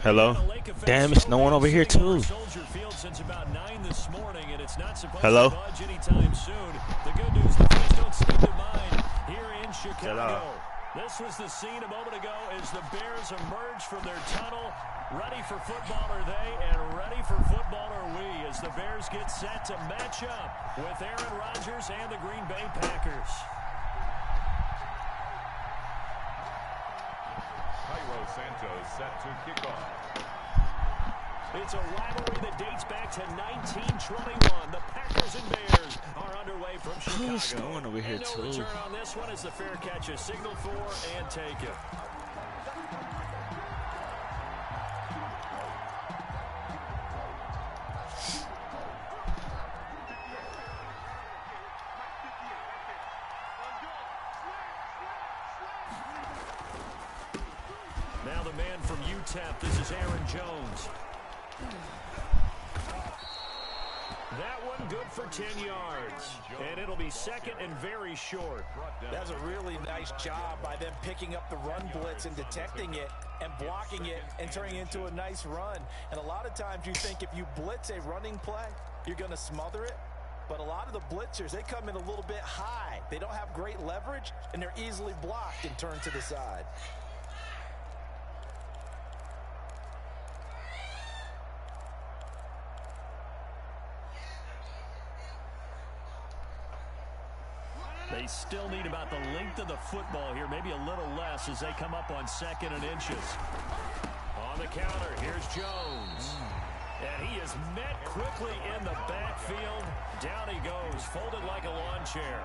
Hello? Damn, it's no one over here too. Hello? The good news, the Phillies don't seem to mind here in Chicago. This was the scene a moment ago as the Bears emerged from their tunnel. Ready for football are they, and ready for football are we, as the Bears get set to match up with Aaron Rodgers and the Green Bay Packers. Cairo Santos set to kick off. It's a rivalry that dates back to 1921. The Packers and Bears are underway from Chicago. Who's snowing over here no too? Return on this one as the fair catch is signaled for and taken. Now the man from UTEP, this is Aaron Jones. That one good for 10 yards, and it'll be second and very short. That's a really nice job by them picking up the run blitz and detecting it and blocking it and turning it into a nice run. And a lot of times you think if you blitz a running play, you're going to smother it. But a lot of the blitzers, they come in a little bit high. They don't have great leverage, and they're easily blocked and turned to the side. They still need about the length of the football here, maybe a little less as they come up on second and inches. On the counter, here's Jones. And he is met quickly in the backfield. Down he goes, folded like a lawn chair.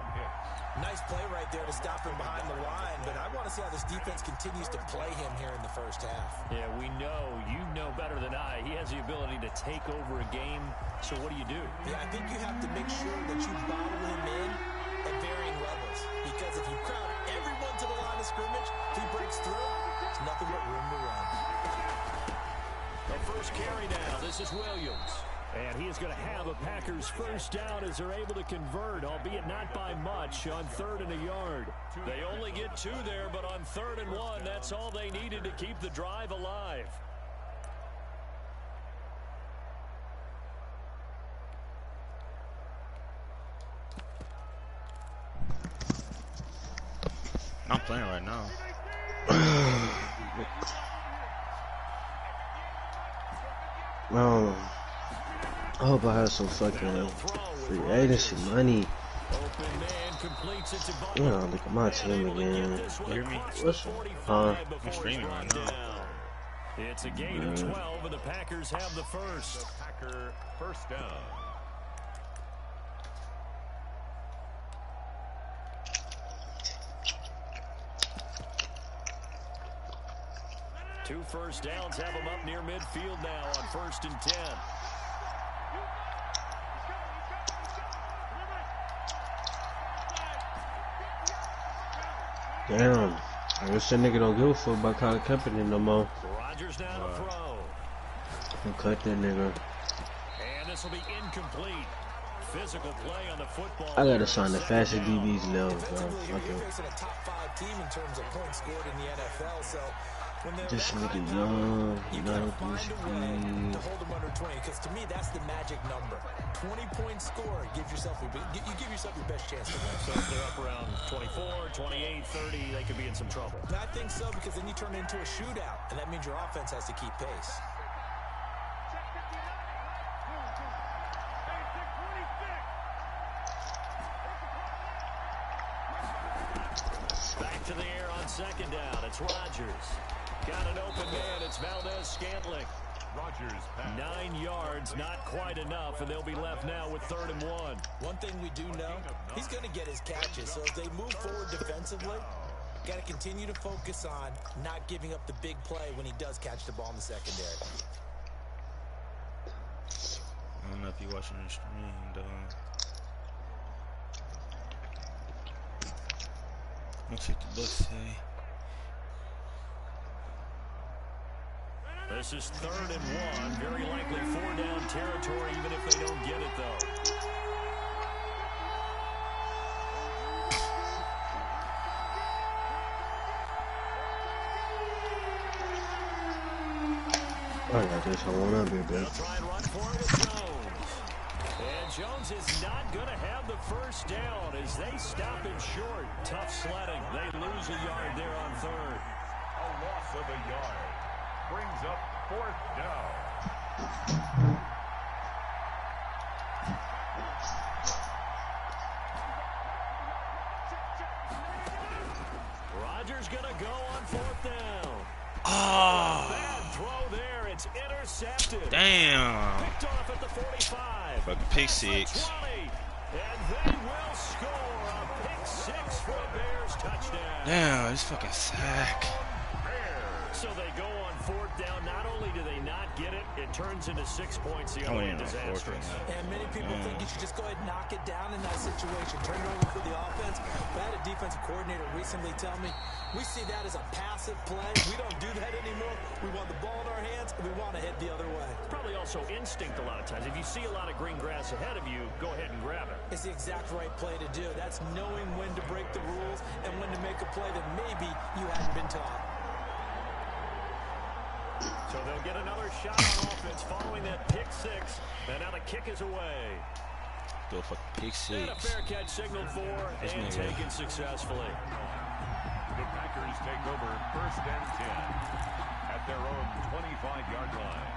Nice play right there to stop him behind the line, but I want to see how this defense continues to play him here in the first half. Yeah, we know, you know better than I, he has the ability to take over a game. So what do you do? Yeah, I think you have to make sure that you bottle him in at varying levels, because if you crowd everyone to the line of scrimmage, if he breaks through, there's nothing but room to run. The first carry now, this is Williams. And he is going to have a Packers first down as they're able to convert, albeit not by much, on 3rd and a yard. They only get 2 there, but on 3rd and 1, that's all they needed to keep the drive alive. I'm playing right now. I hope I have some fucking free agency money. You know, look at my team again. You hear me? What's up? I'm streaming right now. It's a gain of 12, and the Packers have the first. Packer first down. Two first downs have them up near midfield now on 1st and 10. Damn. I guess that nigga don't give a fuck about Colin Kaepernick no more. Rodgers now to throw. Cut that nigga. And this will be incomplete. Physical play on the football. I gotta sign the fastest DBs now, bro. You're facing a top 5 team in terms of points scored in the NFL, so this nigga young, you gotta find a way to hold them under 20, because to me that's the magic number. 20 points scored gives yourself you give yourself your best chance to win. So if they're up around 24, 28, 30, they could be in some trouble. And I think so, because then you turn it into a shootout, and that means your offense has to keep pace. Back to the air on 2nd down. It's Rodgers. Got an open man. It's Valdez-Scantling. Rodgers pass. 9 yards, not quite enough, and they'll be left now with 3rd and 1. One thing we do know, he's going to get his catches. So as they move forward defensively, got to continue to focus on not giving up the big play when he does catch the ball in the secondary. I don't know if you're watching the stream, though. Let's see what the books say. This is 3rd and 1. Very likely 4-down territory, even if they don't get it, though. I got this. I want to be They'll big. try and run for it with Jones. And Jones is not going to have the first down as they stop him short. Tough sledding. They lose a yard there on third. A loss of a yard. Brings up fourth down. Rodgers going to go on fourth down. Oh, Bad throw there. It's intercepted. damn. Picked off at the 45. Fucking pick six. 20. And they will score a pick six for a Bears touchdown. Damn, this fucking sack. So they go on fourth down. Not only do they not get it, it turns into 6 points. The other way disastrous. And many people think you should just go ahead and knock it down in that situation. Turn it over for the offense. But I had a defensive coordinator recently tell me, we see that as a passive play. We don't do that anymore. We want the ball in our hands, and we want to head the other way. Probably also instinct a lot of times. If you see a lot of green grass ahead of you, go ahead and grab it. It's the exact right play to do. That's knowing when to break the rules and when to make a play that maybe you hadn't been taught. So they'll get another shot on offense following that pick six. And now the kick is away. Go for pick And a six. fair catch signaled for and taken successfully. The Packers take over first and 10 at their own 25-yard line.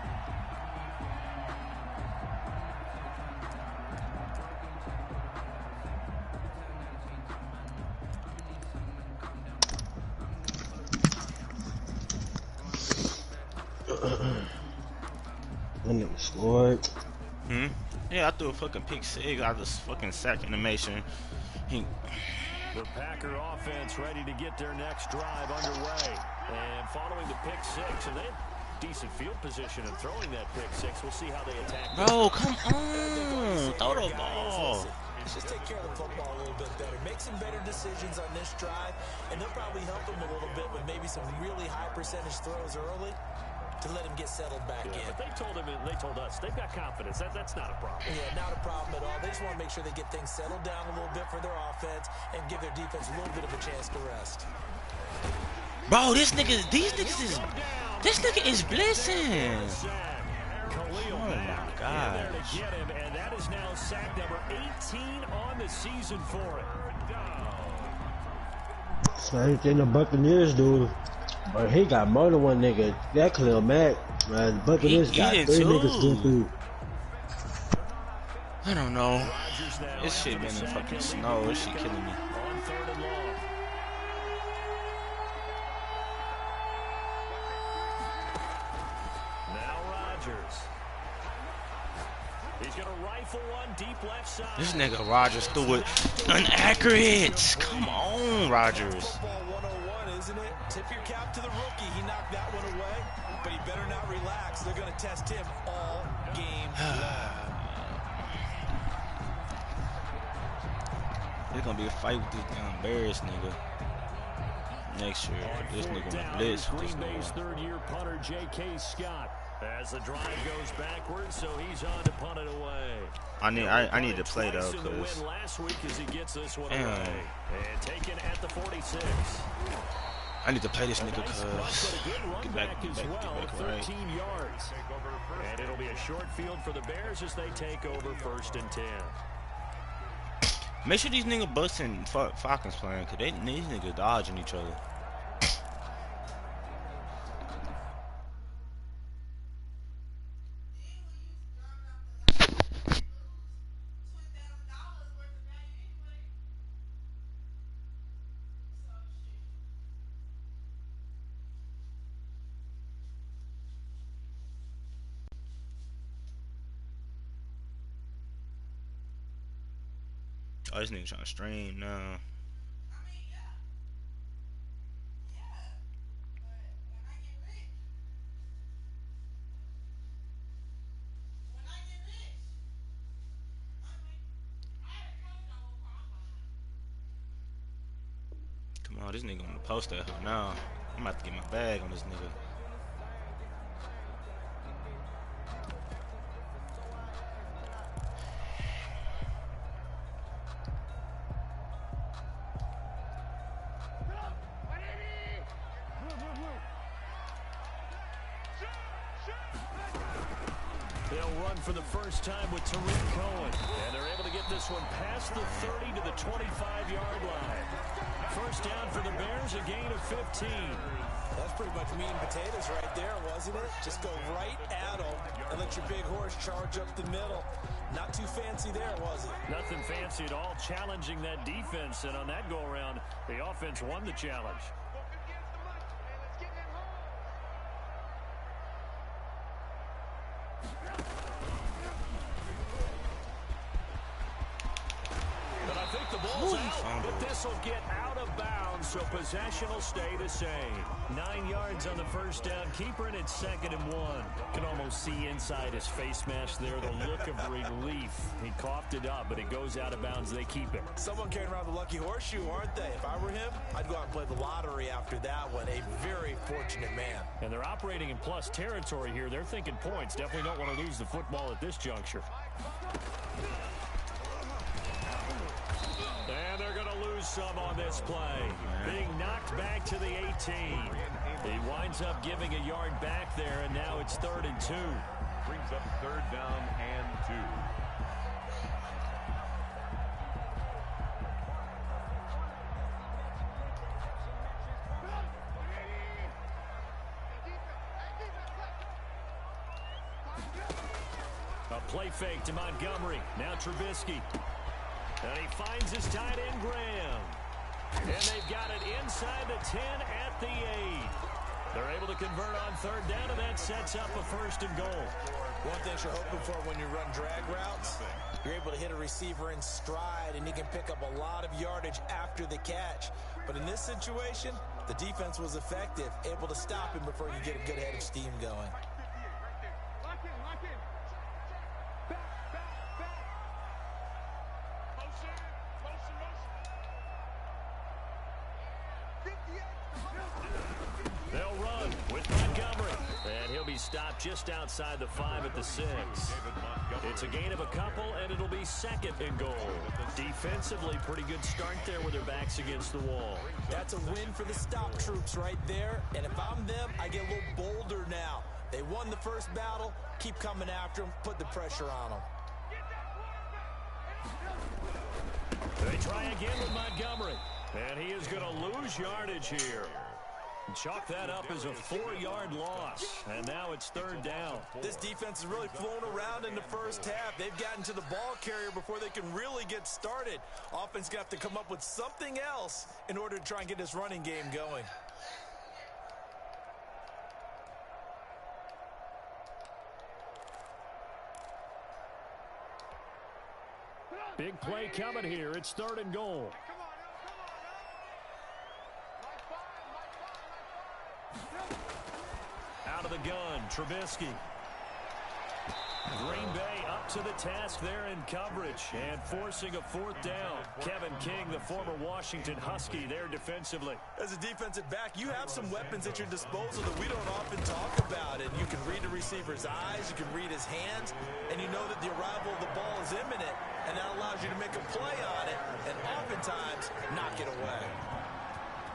That nigga scored. Yeah, I threw a fucking pick six. I just fucking sack animation. He, The Packer offense ready to get their next drive underway. And following the pick six, and they have decent field position and throwing that pick six. We'll see how they attack. bro, come on. Throw the ball. Just take care of the football a little bit better. Make some better decisions on this drive, and they'll probably help them a little bit with maybe some really high percentage throws early to let him get settled back in. But they told him, and they told us, they've got confidence. That's not a problem. Yeah, not a problem at all. They just want to make sure they get things settled down a little bit for their offense and give their defense a little bit of a chance to rest. Bro, this nigga is blitzing. Khalil Oh my God. there to get him, and that is now sack number 18 on the season for him. Same thing the Buccaneers do. But he got more than one nigga. That Khalil Mack, man, Buccaneers got did 3 too. niggas get through. I don't know. Rodgers now This shit after been the in sack, fucking he'll snow. lead This shit killing me. on third and long. Now Rodgers. He's going to rifle one deep left side. This nigga Rodgers threw it inaccurate. Come on, Rodgers. Football 101, isn't it? Tip your cap to the rookie. He knocked that one away, but he better not relax. They're going to test him all game long. There's gonna be a fight with this damn Bears nigga next year. This nigga gonna blitz with this Green Bay's nigga. third-year punter J.K. Scott. As the drive goes backwards, so he's on to punt it away. I need to play though, Twice in the cause win last week as he gets this one damn. away. And taken at the 46. I need to play this nigga, Nice cause but a good run get back as well, right. 13 yards. And it'll be a short field for the Bears as they take over first and 10. Make sure these niggas busting Falcons playing, cause these niggas dodging each other. Oh, this nigga trying to stream now. Come on, this nigga on the post that hoe now. I'm about to get my bag on this nigga. They'll run for the first time with Tariq Cohen. And they're able to get this one past the 30 to the 25-yard line. First down for the Bears, a gain of 15. That's pretty much meat and potatoes right there, wasn't it? Just go right at them and let your big horse charge up the middle. Not too fancy there, was it? Nothing fancy at all, challenging that defense. And on that go-around, the offense won the challenge. But I think the ball's out, but this will get out of bounds, so possession will stay the same. 9 yards on the first down keeper, and it's 2nd and 1. Can almost see inside his face mask there the look of relief. He coughed it up, but it goes out of bounds. They keep it. Someone carrying around the lucky horseshoe, aren't they? If I were him, I'd go out and play the lottery after that one. A very fortunate man. And they're operating in plus territory here. They're thinking points. Definitely don't want to lose the football at this juncture. And they're going to lose some on this play. Being knocked back to the 18. He winds up giving a yard back there, and now it's 3rd and 2. Brings up 3rd down and 2. A play fake to Montgomery. Now Trubisky. And he finds his tight end, Graham. And they've got it inside the 10 at the 8. They're able to convert on 3rd down, and that sets up a 1st and goal. One thing you're hoping for when you run drag routes, you're able to hit a receiver in stride, and he can pick up a lot of yardage after the catch. But in this situation, the defense was effective, able to stop him before he could get a good head of steam going. They'll run with Montgomery. And he'll be stopped just outside the 5 at the 6. It's a gain of a couple, and it'll be 2nd and goal. Defensively, pretty good start there with their backs against the wall. That's a win for the stop troops right there. And if I'm them, I get a little bolder now. They won the first battle. Keep coming after them. Put the pressure on them. They try again with Montgomery. And he is going to lose yardage here. Chalk that up as a 4-yard loss. And now it's 3rd down. This defense has really flown around in the first half. They've gotten to the ball carrier before they can really get started. Offense got to come up with something else in order to try and get this running game going. Big play coming here. It's 3rd and goal. Out of the gun, Trubisky. Green Bay up to the task there in coverage and forcing a 4th down. Kevin King, the former Washington Husky, there defensively. As a defensive back, you have some weapons at your disposal that we don't often talk about. And you can read the receiver's eyes, you can read his hands, and you know that the arrival of the ball is imminent, and that allows you to make a play on it and oftentimes knock it away.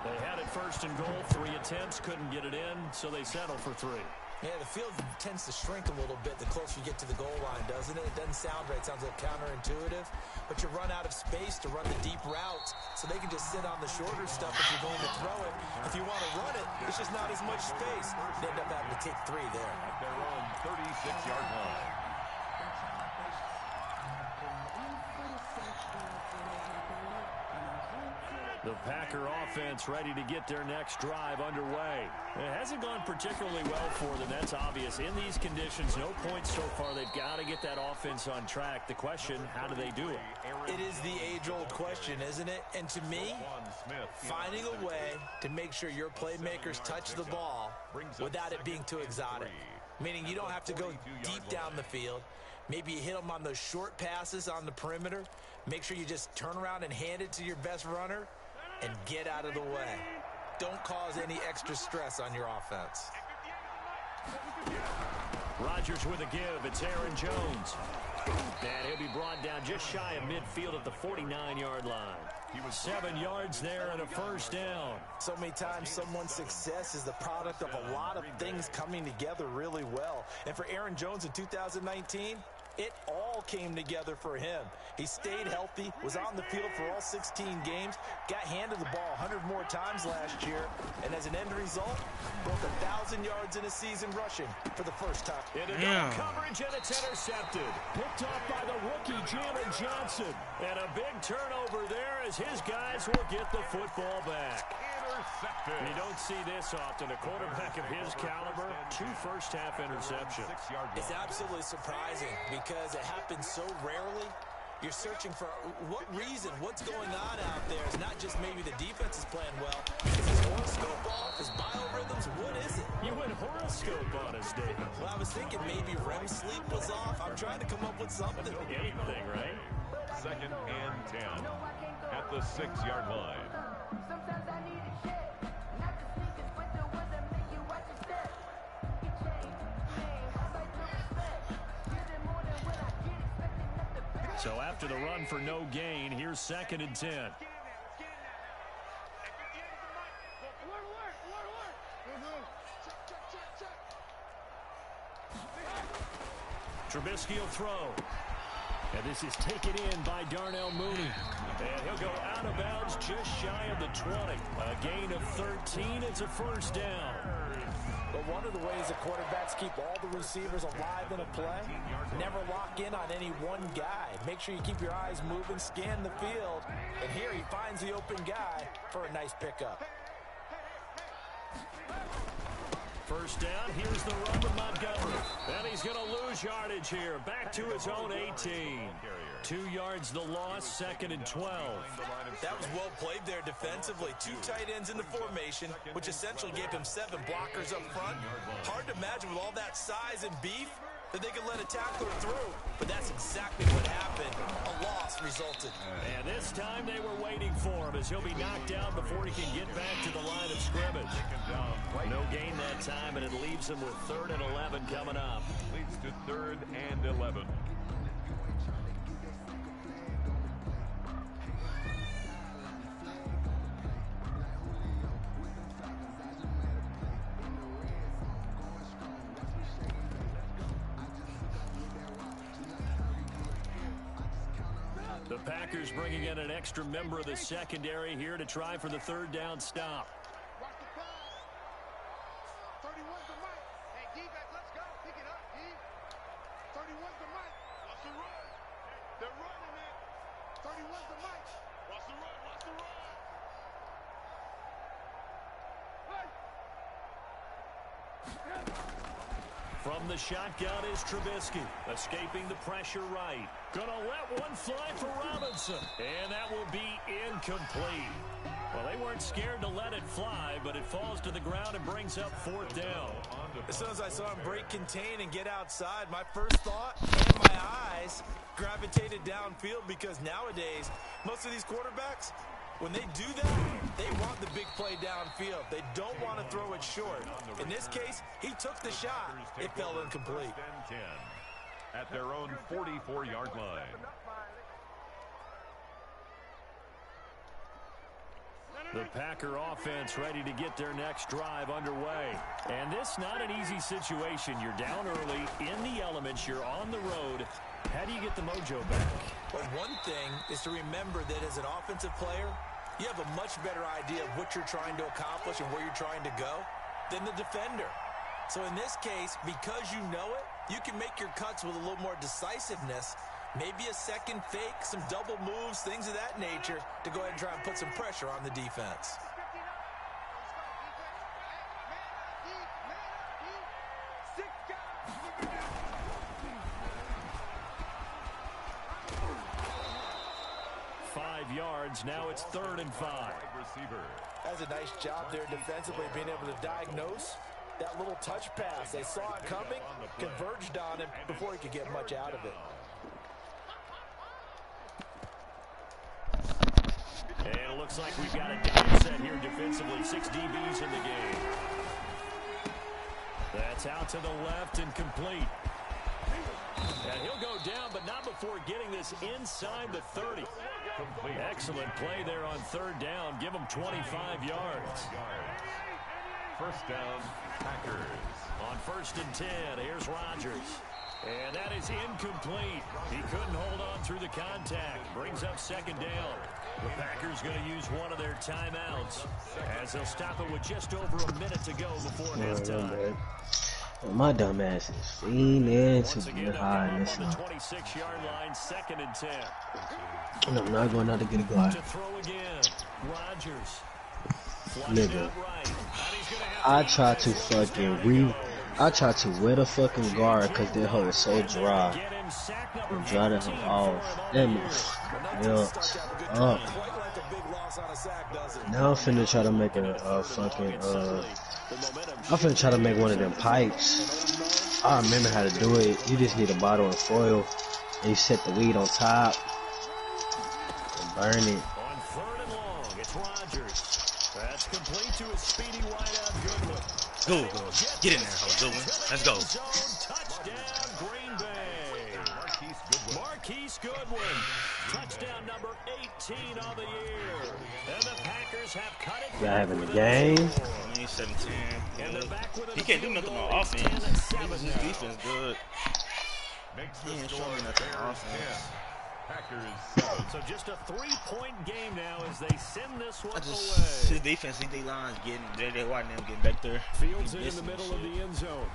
They had it 1st and goal, 3 attempts, couldn't get it in, so they settle for 3. Yeah, the field tends to shrink a little bit the closer you get to the goal line, doesn't it? It doesn't sound right. It sounds a little counterintuitive. But you run out of space to run the deep routes, so they can just sit on the shorter stuff if you're going to throw it. If you want to run it, it's just not as much space. They end up having to take 3 there. At their own 36-yard line. The Packer offense ready to get their next drive underway. It hasn't gone particularly well for them. That's obvious. In these conditions, no points so far. They've got to get that offense on track. The question, how do they do it? It is the age-old question, isn't it? And to me, finding a way to make sure your playmakers touch the ball without it being too exotic. Meaning you don't have to go deep down the field. Maybe you hit them on those short passes on the perimeter. Make sure you just turn around and hand it to your best runner and get out of the way. Don't cause any extra stress on your offense. Rodgers with a give. It's Aaron Jones. And he'll be brought down just shy of midfield at the 49-yard line. He was 7 yards there and a first down. So many times someone's success is the product of a lot of things coming together really well. And for Aaron Jones in 2019, it all came together for him. He stayed healthy, was on the field for all 16 games, got handed the ball 100 more times last year, and as an end result, broke 1,000 yards in a season rushing for the first time. Into double coverage, and it's intercepted. Picked off by the rookie, Jalen Johnson. And a big turnover there as his guys will get the football back. You don't see this often. A quarterback of his caliber, 2 first-half interceptions. It's absolutely surprising because it happens so rarely. You're searching for what reason, what's going on out there. It's not just maybe the defense is playing well. Is his horoscope off? His biorhythms? What is it? You went horoscope on us, David. Well, I was thinking maybe REM sleep was off. I'm trying to come up with something. Anything, right? 2nd and 10 at the 6-yard line. Sometimes I need a check, not the sneakers, but the ones that make you watch your step. You change, man, I like the respect. Give it more than what I get, expecting nothing better. So after the run for no gain, here's 2nd and 10. Trubisky will throw. And this is taken in by Darnell Mooney. And he'll go out of bounds just shy of the 20. A gain of 13. It's a first down. But one of the ways the quarterbacks keep all the receivers alive in a play, never lock in on any one guy. Make sure you keep your eyes moving, scan the field. And here he finds the open guy for a nice pickup. First down, here's the run with Montgomery. And he's going to lose yardage here. Back to his own 18. 2 yards the loss, 2nd and 12. That was well played there defensively. 2 tight ends in the formation, which essentially gave him 7 blockers up front. Hard to imagine with all that size and beef that they could let a tackler through. But that's exactly what happened. A loss resulted. And this time they were waiting for him as he'll be knocked down before he can get back to the line of scrimmage. No gain that time, and it leaves him with 3rd and 11 coming up. Leads to 3rd and 11. The Packers bringing in an extra member of the secondary here to try for the 3rd down stop. Watch the pass. 31's the mic. Hey, defense, let's go. Pick it up, D. 31's the mic. Watch the run. They're running it. 31's the mic. Watch the run. Watch the run. From the shotgun is Trubisky, escaping the pressure right. Gonna let one fly for Robinson, and that will be incomplete. Well, they weren't scared to let it fly, but it falls to the ground and brings up 4th down. As soon as I saw him break contain and get outside, my first thought and my eyes gravitated downfield because nowadays, most of these quarterbacks, when they do that, they want the big play downfield. They don't want to throw it short. In this case, he took the shot. It fell incomplete. At their own 44-yard line. The Packer offense ready to get their next drive underway. And this not an easy situation. You're down early, in the elements, you're on the road. How do you get the mojo back? Well, one thing is to remember that as an offensive player, you have a much better idea of what you're trying to accomplish and where you're trying to go than the defender. So in this case, because you know it, you can make your cuts with a little more decisiveness, maybe a second fake, some double moves, things of that nature, to go ahead and try and put some pressure on the defense. Yards. Now it's 3rd and 5. That's a nice job there defensively, being able to diagnose that little touch pass. They saw it coming, converged on him before he could get much out of it. And it looks like we've got a down set here defensively. 6 DBs in the game. That's It's out to the left and complete. And he'll go down, but not before getting this inside the 30. Complete. Excellent play there on third down. Give him 25 yards. First down, Packers. On 1st and 10, here's Rodgers. And that is incomplete. He couldn't hold on through the contact. Brings up 2nd down. The Packers going to use one of their timeouts as they'll stop it with just over a minute to go before halftime. My dumb ass is fiending to Once be again, high in on this the one. 26-yard line, 2nd and 10. And I'm not going out to get a guard. To throw again. Rodgers. Nigga, I tried to fucking I tried to wear the fucking guard because that hoe is so dry. And dry the hoe off. Damn it. Yeah. Up. Now I'm finna try to make a fucking, I'm finna try to make one of them pipes. I remember how to do it. You just need a bottle of foil and you set the weed on top and burn it. On 3rd and long, it's Rodgers. That's complete to a speedy wideout Goodwin. Go. Get in there, Goodwin. Let's go. Touchdown, Green Bay. Marquise Goodwin. Touchdown number 18 on the year. And the Packers have cut it. Y'all having the game? 17. And they're back with He can't do nothing on offense. His defense good. Makes He the ain't score showing nothing on Bears offense. 10. Packers 7. So just a 3-point game now as they send this one His away. defense, his D-line's getting, J.J. Watt and them getting back there. Fields He it in the missing middle shit. of the end zone.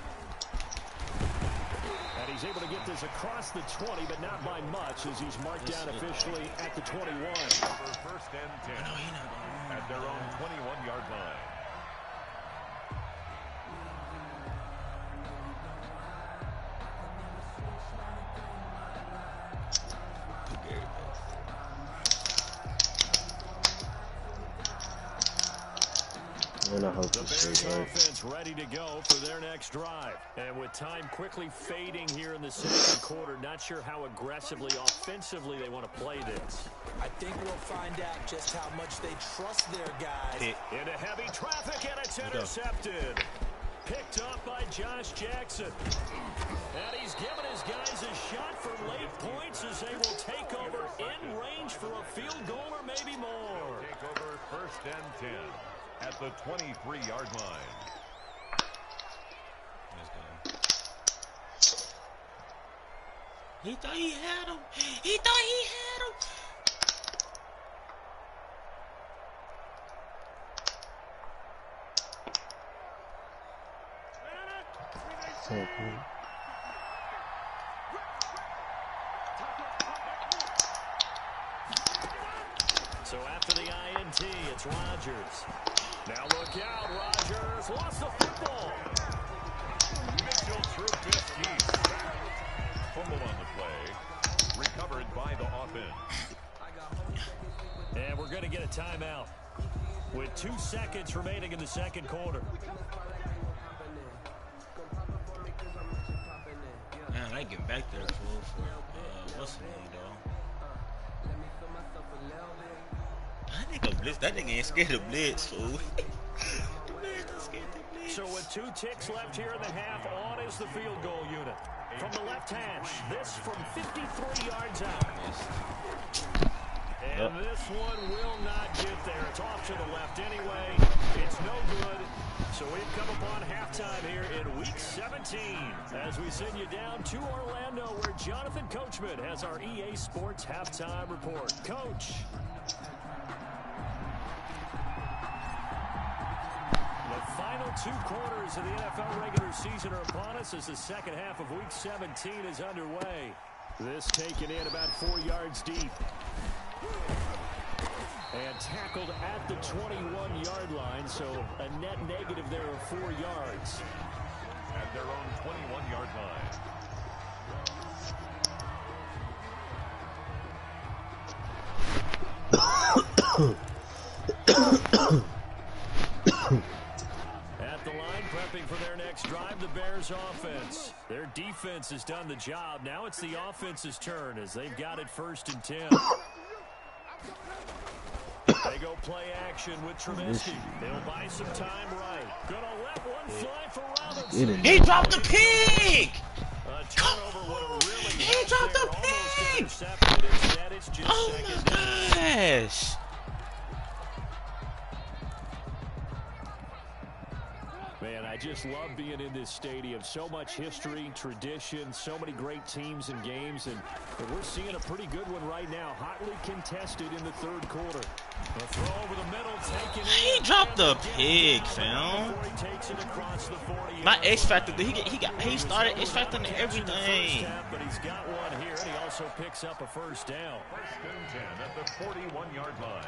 And he's able to get this across the 20, but not by much as he's marked down officially at the 21. For 1st and 10 at their own 21-yard line. And I hope The this Bears shit works. offense ready to go for their next drive. And with time quickly fading here in the 2nd quarter, not sure how aggressively, offensively they want to play this. I think we'll find out just how much they trust their guys. Hit. Into heavy traffic, and it's intercepted. Picked up by Josh Jackson. And he's given his guys a shot for late points as they will take over in range for a field goal or maybe more. Take over 1st and 10 at the 23-yard line. He thought he had him. He thought he had him. So after the INT, it's Rodgers. Now look out, Rodgers lost the football. Mitchell Trubisky. Fumble on the play. Recovered by the offense. And we're going to get a timeout with 2 seconds remaining in the 2nd quarter. Man, I get back there for what's the name, though? That nigga ain't scared of blitz, fool. Man, not scared of blitz. So with 2 ticks left here in the half, on is the field goal unit. From the left hash, this from 53 yards out. And this one will not get there. It's off to the left anyway. It's no good. So we've come upon halftime here in Week 17 as we send you down to Orlando where Jonathan Coachman has our EA Sports halftime report. Coach. The final 2 quarters of the NFL regular season are upon us as the 2nd half of Week 17 is underway. This taken in about 4 yards deep. And tackled at the 21-yard line, so a net negative there of 4 yards. At their own 21-yard line. At the line, prepping for their next drive, the Bears offense. Their defense has done the job. Now it's the offense's turn as they've got it 1st and 10. They go play action with Trubisky. They'll buy some time right. Gonna let one fly for Robinson. He dropped the pig! A turnover would have really He helped dropped there, the almost pig! intercepted. Instead, it's just Oh second my down. gosh! Man, I just love being in this stadium. So much history, tradition, so many great teams and games, and we're seeing a pretty good one right now. Hotly contested in the third quarter. A throw over the middle, taken He in. dropped the pig, fam. Before he takes it across the 40. My X Factor, he started X Factor and everything. But he's got one here, and he also picks up a first down. First and 10 at the 41-yard line.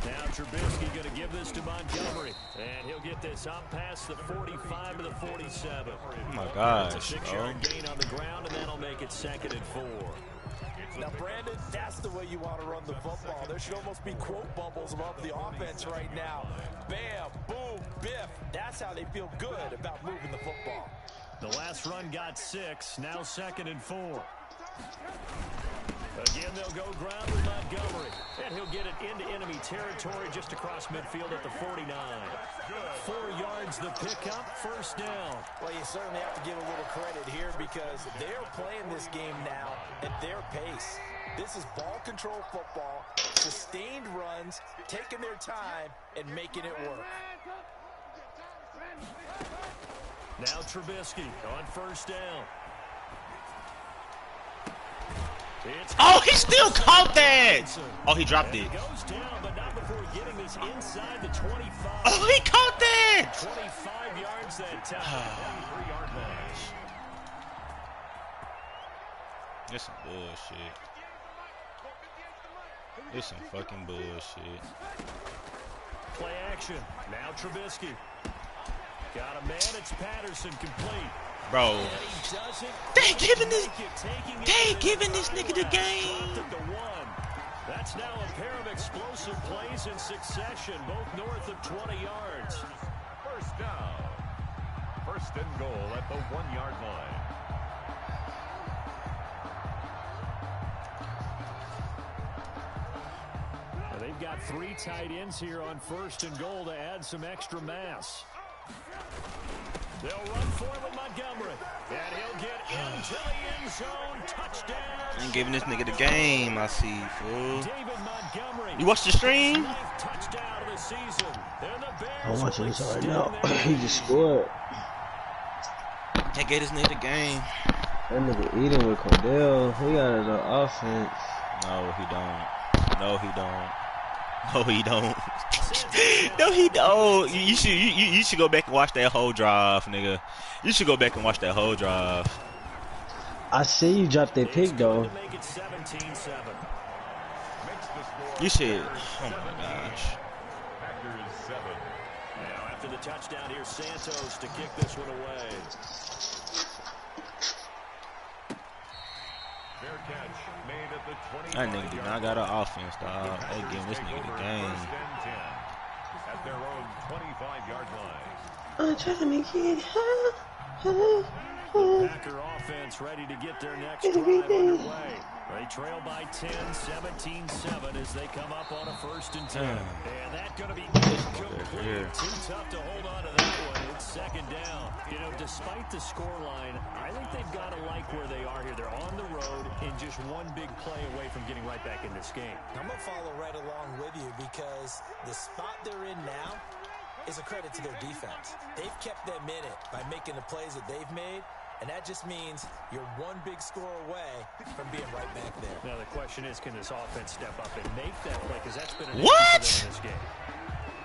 Now Trubisky going to give this to Montgomery, and he'll get this up past the 45 to the 47. Oh my It's a gosh, bro. 6-yard gain on the ground, and that'll make it 2nd and 4. Now, Brandon, that's the way you want to run the football. There should almost be quote bubbles above the offense right now. Bam, boom, biff. That's how they feel good about moving the football. The last run got 6, now 2nd and 4. Again, they'll go ground with Montgomery, and he'll get it into enemy territory just across midfield at the 49. 4 yards the pickup, first down. Well, you certainly have to give a little credit here because they're playing this game now at their pace. This is ball control football, sustained runs, taking their time, and making it work. Now Trubisky on first down. Oh, he still caught that! Oh, he dropped it. Goes down, but not before getting this inside the 25. Oh, he caught that! 25 yards that time. 23-yard line. This some bullshit. This some fucking bullshit. Play action. Now Trubisky. Got a man. It's Patterson complete. Bro, they giving this nigga the game. That's now a pair of explosive plays in succession, both north of 20 yards. First down. First and goal at the 1-yard line. Now they've got 3 tight ends here on first and goal to add some extra mass. They'll run for it with Montgomery. And he'll get into the end zone. Touchdown. Ain't giving this nigga the game, I see, fool. David Montgomery. You watch the stream? Touchdown of the season. And the Bears I'm watching this right now. He just scored. They gave this nigga the game. That nigga eating with Cordell. He got the offense. No, he don't. No, he don't. No, he don't. No, he don't. You should go back and watch that whole drive, nigga. You should go back and watch that whole drive. I see you dropped that pick though. You should. Oh my gosh. Packers 7. Now after the touchdown, here's Santos to kick this one away. Fair catch made at the 20. That nigga do not got an offense, dog. They giving this nigga the game. First and 10 at their own 25-yard line. I'm trying to make it. The Packer offense ready to get their next drive underway. They trail by 10, 17-7 as they come up on a first and 10. And that's going to be incomplete. Too tough to hold on to that one. It's second down. You know, despite the scoreline, I think they've got to like where they are here. They're on the road and just one big play away from getting right back in this game. I'm going to follow right along with you because the spot they're in now is a credit to their defense. They've kept them in it by making the plays that they've made. And that just means you're one big score away from being right back there. Now the question is, can this offense step up and make that play? Because that's been an What? issue for them in this game.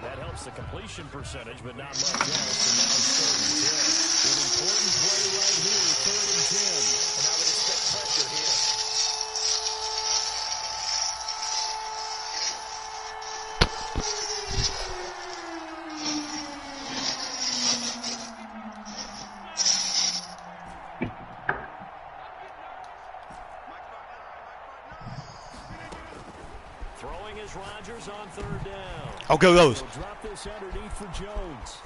That helps the completion percentage, but not much else. And now it's 3rd and 10. An important play right here, 3rd and 10. And I would expect pressure here. Throwing is Rodgers on 3rd down. Oh, go goes. He'll drop this underneath for Jones.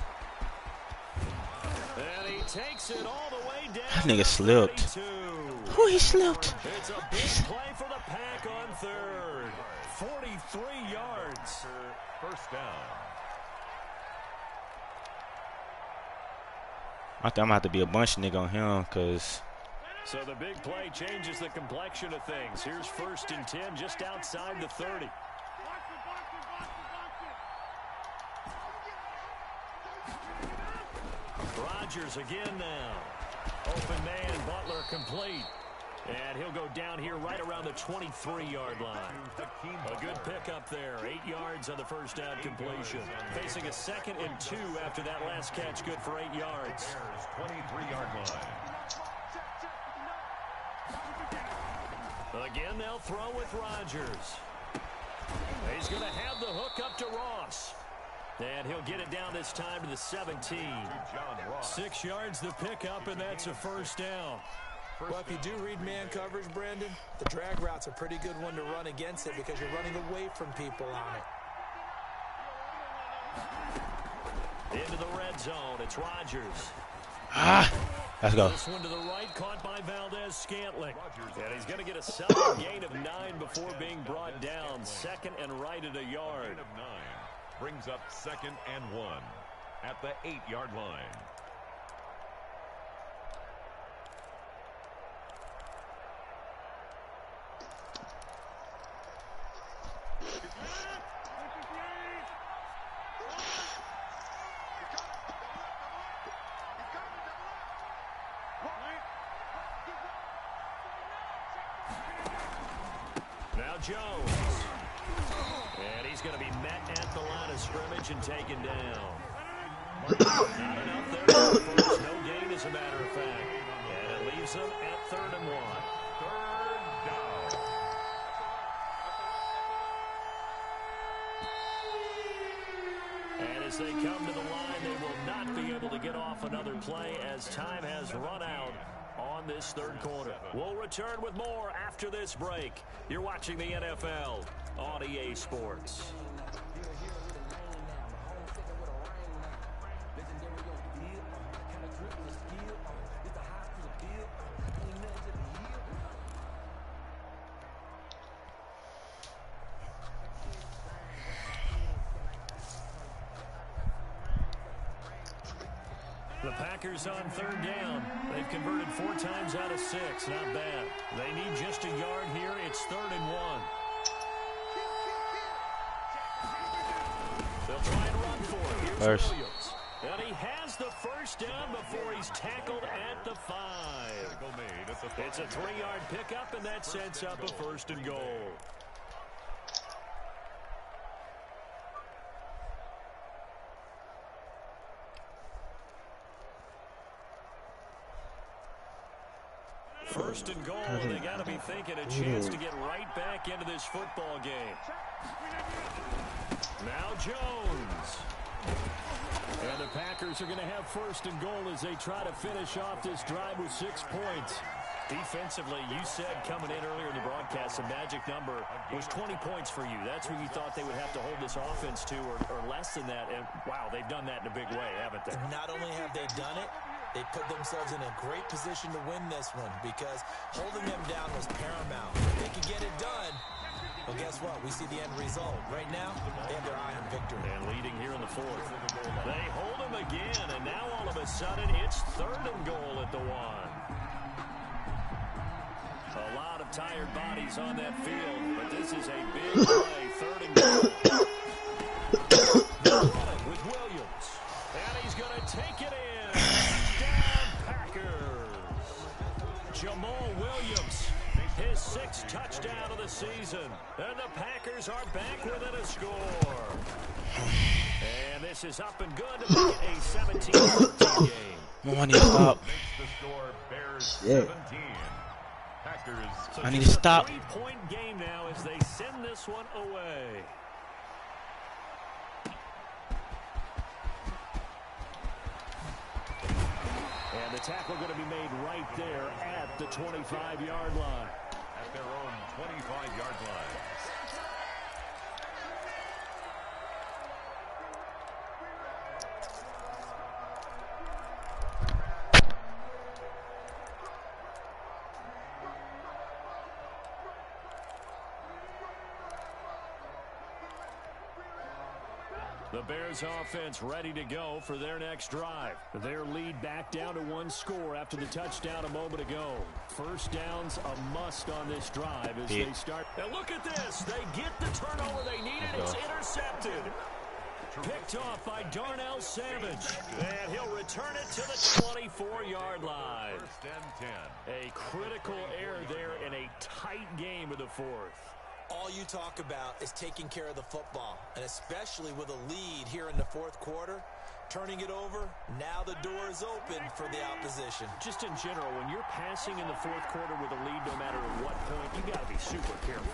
And he takes it all the way down. That nigga slipped. 32. Who he slipped? It's a big play for the Pack on 3rd. 43 yards. First down. I think I'm gonna have to be a bunch nigga on him, cause So the big play changes the complexion of things. Here's 1st and 10 just outside the 30. Rodgers again now. Open man, Butler complete. And he'll go down here right around the 23-yard line. A good pickup there. 8 yards on the first down completion. Facing a 2nd and 2 after that last catch. Good for 8 yards. 23-yard line. Again, they'll throw with Rodgers. He's going to have the hook up to Ross. And he'll get it down this time to the 17. 6 yards the pickup, and that's a first down. Well, if you do read man coverage, Brandon, the drag route's a pretty good one to run against it because you're running away from people on it. Into the red zone, it's Rodgers. Let's go. This one to the right, caught by Valdez-Scantling. And he's going to get a solid gain of 9 before being brought down. 2nd and right at a yard. Gain of 9 brings up 2nd and 1 at the 8-yard line. Now Jones. And he's going to be met at the line of scrimmage and taken down. Not enough there for the first. No gain, as a matter of fact. And it leaves them at 3rd and 1. 3rd down. And as they come to the line, they will not be able to get off another play as time has run out on this 3rd quarter. We'll return with more after this break. You're watching the NFL on EA Sports. The Packers on 3rd down. They've converted 4 times out of 6. Not bad. They need just a yard here. It's 3rd and 1. They'll try and run for it. Here's First. Williams. And he has the first down before he's tackled at the 5. It's a 3-yard pickup, and that sets up a 1st and goal. First and goal, and they got to be thinking a chance to get right back into this football game. Now Jones. And the Packers are going to have 1st and goal as they try to finish off this drive with 6 points. Defensively, you said coming in earlier in the broadcast, the magic number was 20 points for you. That's what you thought they would have to hold this offense to, or less than that. And, wow, they've done that in a big way, haven't they? Not only have they done it, they put themselves in a great position to win this one because holding them down was paramount. If they could get it done, well, guess what? We see the end result. Right now, they have their eye on victory. And leading here in the 4th. They hold him again, and now all of a sudden it's 3rd and goal at the 1. A lot of tired bodies on that field, but this is a big play. 3rd and goal. With Williams. And he's going to take it in. Touchdown, Packers. Jamal Williams, his 6th touchdown of the season. And the Packers are back within a score. And this is up and good to make it a 17-14 game. I need to stop. The score Bears Yeah. 17. Packers. So I need to just a stop. 3-point game now as they send this one away. And the tackle going to be made right there at the 25-yard line. At their own 25-yard line. The Bears offense ready to go for their next drive. Their lead back down to 1 score after the touchdown a moment ago. First down's a must on this drive as they start. And look at this. They get the turnover they needed. It's intercepted. Picked off by Darnell Savage. And he'll return it to the 24-yard line. First and 10. A critical error there in a tight game of the fourth. All you talk about is taking care of the football, and especially with a lead here in the fourth quarter, turning it over, now the door is open for the opposition. Just in general, when you're passing in the fourth quarter with a lead, no matter at what point, you got to be super careful.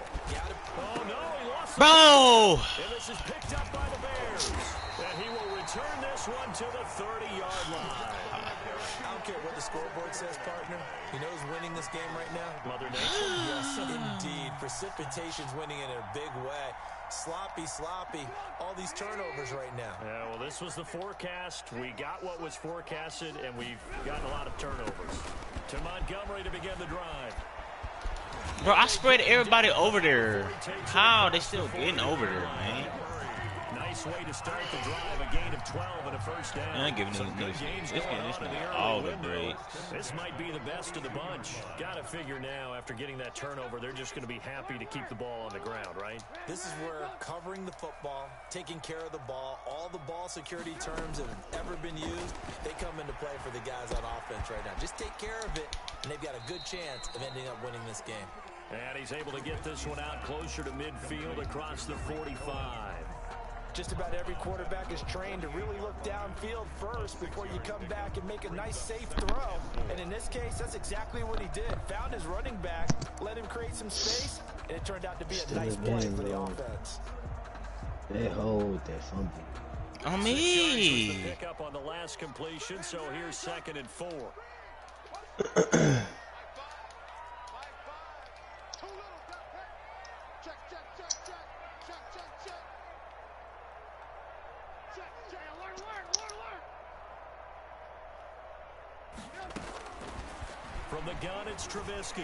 Oh, no, he lost the Bro! And this is picked up by the Bears. And he will return this one to the 30-yard line. I don't care what the scoreboard says, partner. You know who's winning this game right now? Mother Nature? Yes, indeed. Precipitation's winning in a big way. Sloppy, all these turnovers right now. Yeah, well, this was the forecast. We got what was forecasted, and we've gotten a lot of turnovers. To Montgomery to begin the drive. Bro, I spread everybody over there. How they still getting over there, man? Nice way to start the drive. A gain of 12 and a first down. I ain't giving this all the breaks. This might be the best of the bunch. Got to figure now, after getting that turnover, they're just going to be happy to keep the ball on the ground, right? This is where covering the football, taking care of the ball, all the ball security terms that have ever been used, they come into play for the guys on offense right now. Just take care of it, and they've got a good chance of ending up winning this game. And he's able to get this one out closer to midfield across the 45. Just about every quarterback is trained to really look downfield first before you come back and make a nice, safe throw. And in this case, that's exactly what he did. Found his running back, let him create some space, and it turned out to be a nice play for the offense. They hold that fumble. On me. The pick up on the last completion, so here's 2nd and 4. From the gun, it's Trubisky.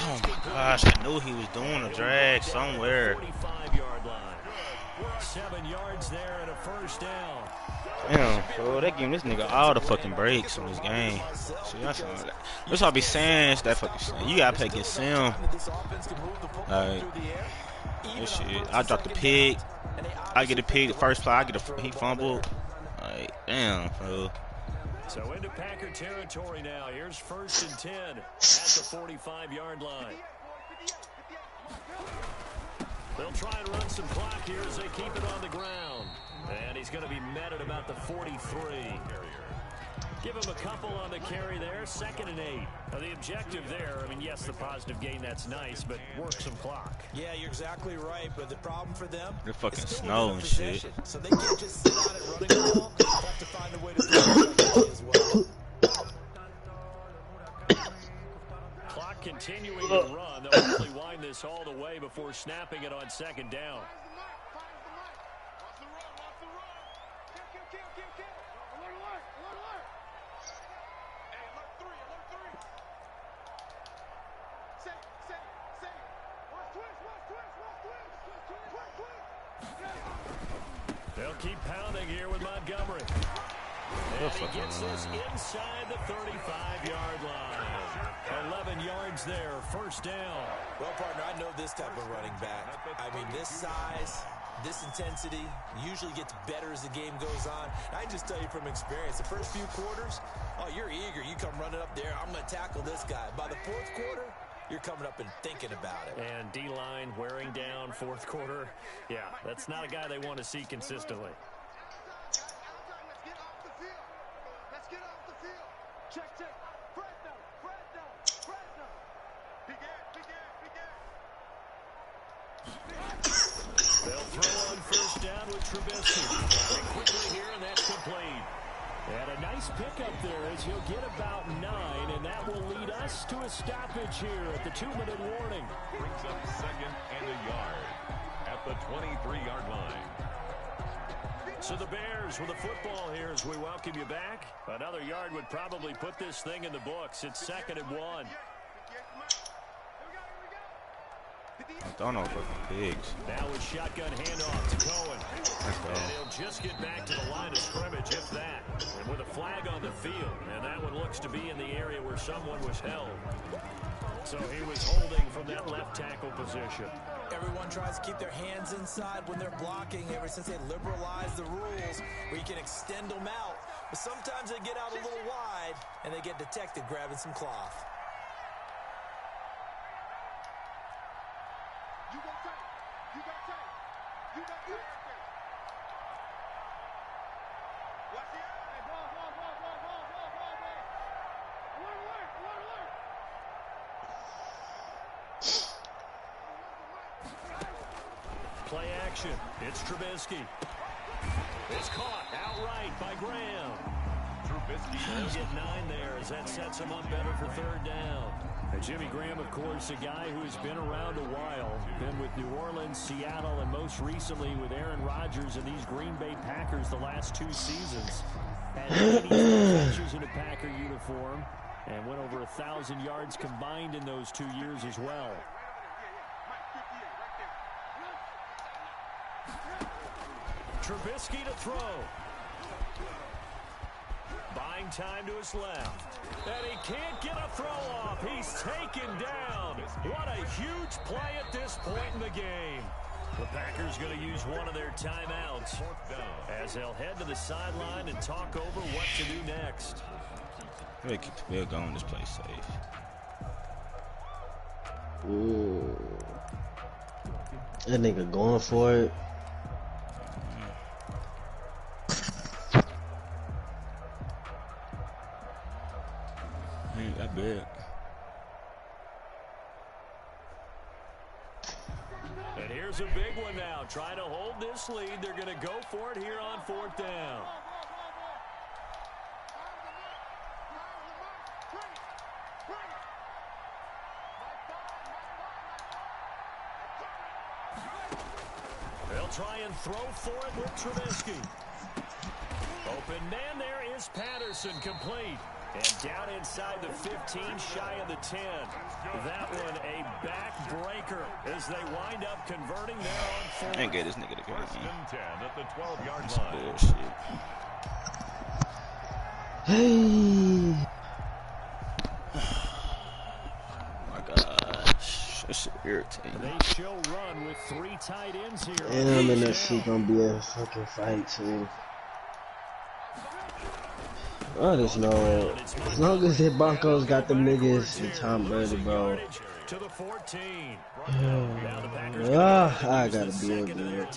Oh my gosh, I knew he was doing a drag somewhere. 45-yard line. 7 yards there and a first down. Damn, bro, they giving this nigga all the fucking breaks in this game. See, that's what I be saying. It's that fucking. You gotta play against Sim. Like, this shit. I dropped the pig. I get a pig the first play. He fumbled. Like, damn, bro. So into Packer territory now. Here's 1st and 10 at the 45-yard line. They'll try and run some clock here as they keep it on the ground. And he's going to be met at about the 43. Give him a couple on the carry there. 2nd and 8. Now the objective there, I mean, yes, the positive gain, that's nice, but work some clock. Yeah, you're exactly right, but the problem for them They're fucking is still snow and shit. So they can't just sit on it running the ball. They have to find a way to throw it as well. Clock continuing to run. They'll probably wind this all the way before snapping it on 2nd down. They'll keep pounding here with Montgomery. And he gets this inside the 35-yard line. 11 yards there, first down. Well, partner, I know this type of running back. I mean, this size, this intensity usually gets better as the game goes on. I just tell you from experience, the first few quarters, oh, you're eager. You come running up there, I'm going to tackle this guy. By the fourth quarter, you're coming up and thinking about it. And D-line wearing down fourth quarter. Yeah, that's not a guy they want to see consistently. Let's get off the field. Check. Fresno. They'll throw on first down with Trubisky. And quickly here, and that's complete. And a nice pickup there as he'll get about 9, and that will lead us to a stoppage here at the 2-minute warning. Brings up 2nd and a yard at the 23-yard line. So the Bears with the football here as we welcome you back. Another yard would probably put this thing in the books. It's 2nd and 1. I don't know fucking pigs. Now with shotgun handoff to Cohen. someone was held. So he was holding from that left tackle position. Everyone tries to keep their hands inside when they're blocking ever since they liberalized the rules where you can extend them out. But sometimes they get out a little wide and they get detected grabbing some cloth. You got tight. You got tight. You got tight right there. Watch it. Hey, ball. One alert. Play action. It's Trubisky. It's caught outright by Graham. They'll get 9 there as that sets him up better for third down. And Jimmy Graham, of course, a guy who has been around a while. Been with New Orleans, Seattle, and most recently with Aaron Rodgers and these Green Bay Packers the last 2 seasons. Had 84 catches in a Packer uniform and went over 1,000 yards combined in those 2 years as well. Trubisky to throw. Buying time to his left. And he can't get a throw off. He's taken down. What a huge play at this point in the game. The Packers going to use one of their timeouts as they'll head to the sideline and talk over what to do next. They keep the field going. This place safe. Ooh. That nigga going for it. Ain't that bad. And here's a big one now. Trying to hold this lead. They're going to go for it here on 4th down. They'll try and throw for it with Trubisky. Open man there is Patterson, complete. And down inside the 15, shy of the 10. That one a backbreaker as they wind up converting there on 4th. I ain't get this nigga to go. 1st and 10 at the 12-yard That's line. bullshit. Hey. Oh my gosh. That shit irritating. They show run with 3 tight ends here. Damn, and that shit gonna be a fucking fight too. I just know, as long as the Broncos got them niggas and Tom Brady, bro. To the 14. I gotta be able to.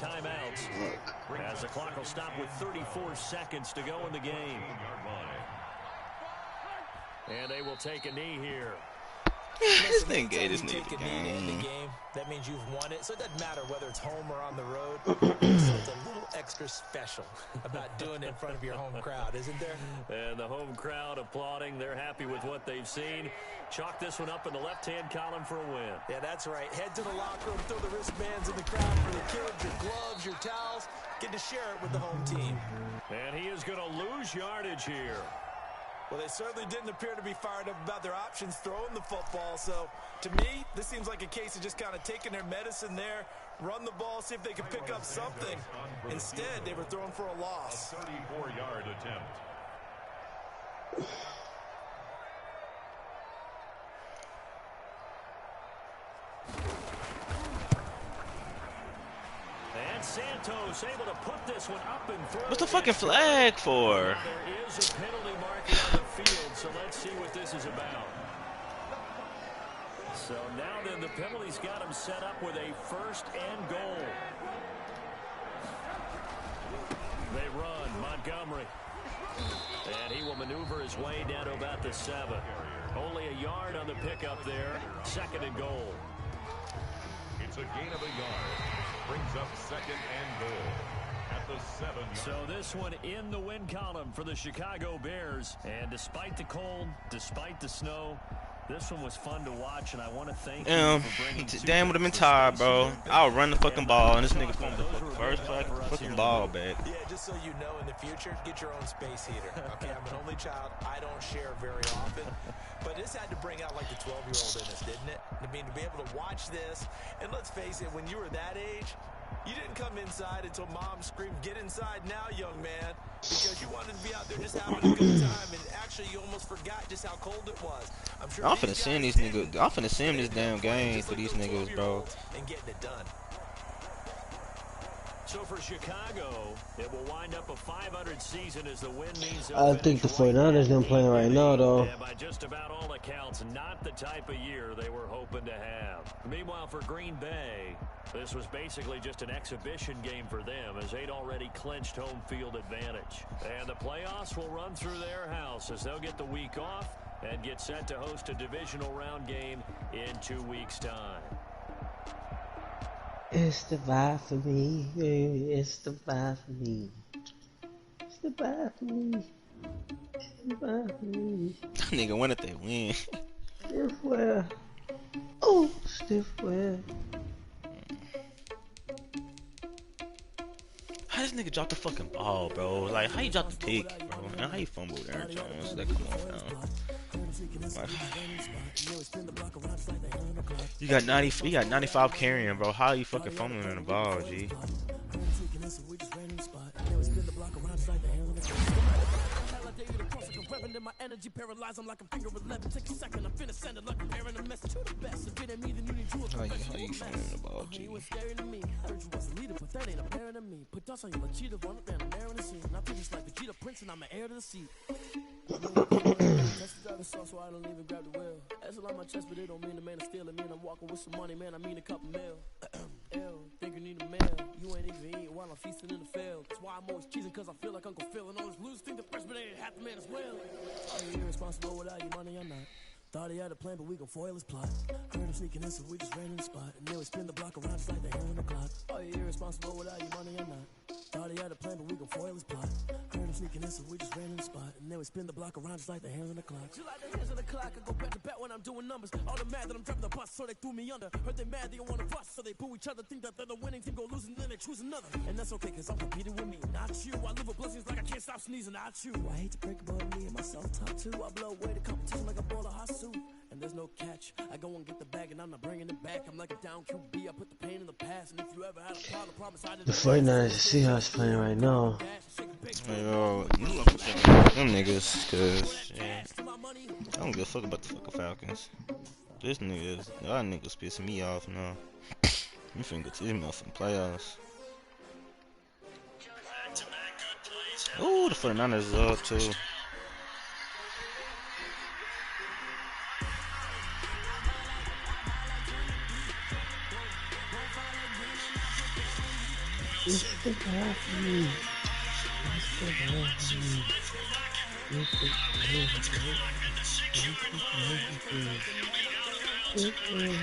As the clock will stop with 34 seconds to go in the game. And they will take a knee here. This thing gave this Take nigga a knee to end the the game. game. That means you've won it. So it doesn't matter whether it's home or on the road. So it's a little extra special about doing it in front of your home crowd, isn't there? And the home crowd applauding. They're happy with what they've seen. Chalk this one up in the left-hand column for a win. Yeah, that's right. Head to the locker room, throw the wristbands in the crowd for the kids, your gloves, your towels. Get to share it with the home team. And he is going to lose yardage here. Well, they certainly didn't appear to be fired up about their options throwing the football. So, to me, this seems like a case of just kind of taking their medicine there, run the ball, see if they can pick up something. Instead, they were throwing for a loss. 34-yard attempt. And Santos able to put this one up and through. What's the fucking flag for? There is a penalty marking on the field, so let's see what this is about. So now then the penalty's got him set up with a 1st and goal. They run, Montgomery. And he will maneuver his way down to about the 7. Only a yard on the pickup there. 2nd and goal. It's a gain of a yard. Brings up 2nd and goal at the 7. So this one in the win column for the Chicago Bears. And despite the cold, despite the snow, this one was fun to watch, and I want to thank you for bringing damn would have been tired, bro. I'll run the fucking ball, and this nigga fumbled the first fucking ball back. Yeah, just so you know, in the future, get your own space heater. Okay, I'm an only child. I don't share very often. But this had to bring out, like, the 12-year-old in us, didn't it? I mean, to be able to watch this, and let's face it, when you were that age, You didn't come inside until Mom screamed, "Get inside now, young man," because you wanted to be out there just having a good time, and actually you almost forgot just how cold it was. I'm sure I'm finna send these niggas. I'm finna send this damn game for these niggas, bro. And getting it done. So for Chicago, it will wind up a 500 season as the win means I think the 49ers them playing right now, though. Yeah, by just about all accounts, not the type of year they were hoping to have. Meanwhile, for Green Bay, this was basically just an exhibition game for them as they'd already clinched home field advantage. And the playoffs will run through their house as they'll get the week off and get set to host a divisional round game in 2 weeks' time. It's the vibe for me. It's the vibe for me. It's the vibe for me. It's the vibe for me. Nigga, when if they win? Stiff wear. Oh, stiff wear. How this nigga drop the fucking ball, bro? Like, how you drop the pick, bro? And how you fumble with Aaron Jones? Like, come on, man. Like, you got 90, you got 95 carrying, bro. How you fucking fumbling in the ball, G? My energy paralyzed, I'm like I'm finger 11. Take a second, I'm finna send it like I'm bearing a message to the best. If it ain't me, then you need to How you fumbling in the ball, G? You was scary to me. Heard you was a leader, but that ain't apparent to me. Put dust on you like cheetah, run up and I'm airing the scene. And I think it's like Vegeta Prince and I'm an heir to the seat. That's the driver's sauce, so I don't even grab the wheel. That's on my chest, but it don't mean the man is stealing. Mean I'm walking with some money, man. I mean a couple mil. Ew, think you need a mail. You ain't even eating while I'm feasting in the field. That's why I'm always cheesing, cause I feel like Uncle Phil. And all those losers think the freshman ain't half the man as well. Are you irresponsible without your money or not? Thought he had a plan, but we gon' foil his plot. Heard him sneaking in, so we just ran in the spot. And then we spin the block around just like the hand on the clock. Are you irresponsible without your money or not? Thought he had a plan, but we gon' foil his plot. Heard him sneaking in, so we just ran in the spot. And then we spin the block around just like the hands on the clock. Just like the hands on the clock, I go back to back when I'm doing numbers. All the mad that I'm driving the bus, so they threw me under. Heard they mad, they don't wanna bust, so they boo each other. Think that they're the winning team, go losing, then they choose another. And that's okay, cause I'm competing with me, not you. I live with blessings like I can't stop sneezing, not you. I hate to break it, but me and myself top two. I blow away the competition like a ball of hot soup. And there's no catch. I go and get the bag and I'm not bringing it back. I'm like a down QB. I put the pain in the past. And if you ever had a problem, promise I didn't. The 49ers Seahawks playing right now. Yo, you love them niggas, cause yeah, I don't give a fuck about the fucking Falcons. This niggas, y'all niggas pissing me off now. You finna go to these motherfucking playoffs. Ooh, the 49ers is up too. It's the vibe for me. It's the vibe for me. It's the vibe for me.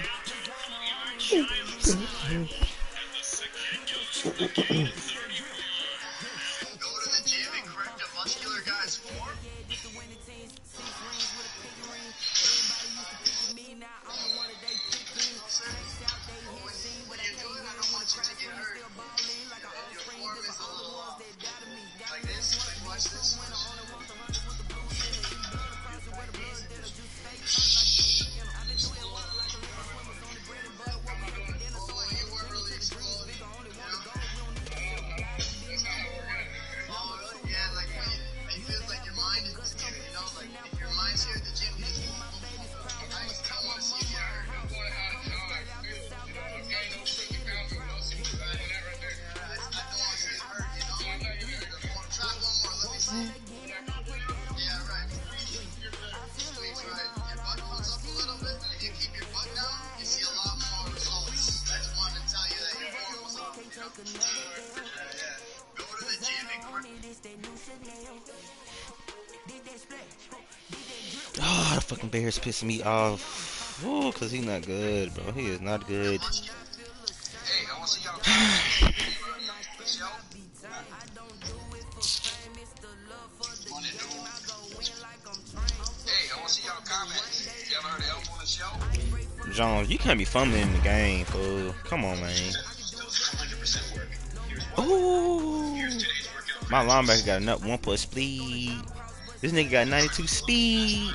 Go to the gym and correct a muscular guy's form? Oh, the fucking Bears pissing me off. Ooh, cause he's not good, bro. He is not good. Hey, I want to see y'all comments. You ever heard of Elf on the Show? Jones, you can't be fumbling in the game, fool. Come on, man. Ooh. My linebacker got enough 1+ speed. This nigga got 92 speed.